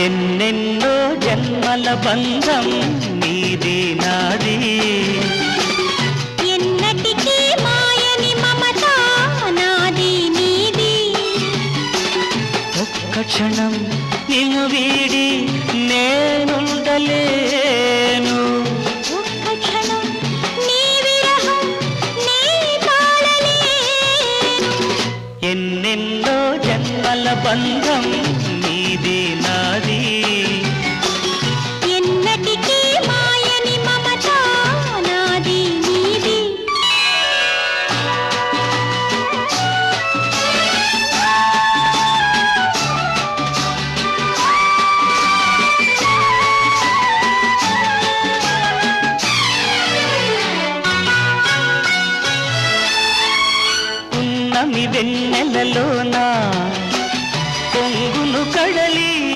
ఎన్నెన్నో జన్మల బంధం నీది నాది, ఎన్నటికీ మాయని మమత నాది నీది. ఒక్క క్షణం నిన్ను వీడి నేనుండలేను, ఒక్క క్షణం నీ విరహం నీ తాళలేను. ఎన్నెన్నో జన్మల బంధం నీది నాది, ఎన్నటికీ మాయని మమత నాది నీది. ఉన్నమి వెన్నెలలోనా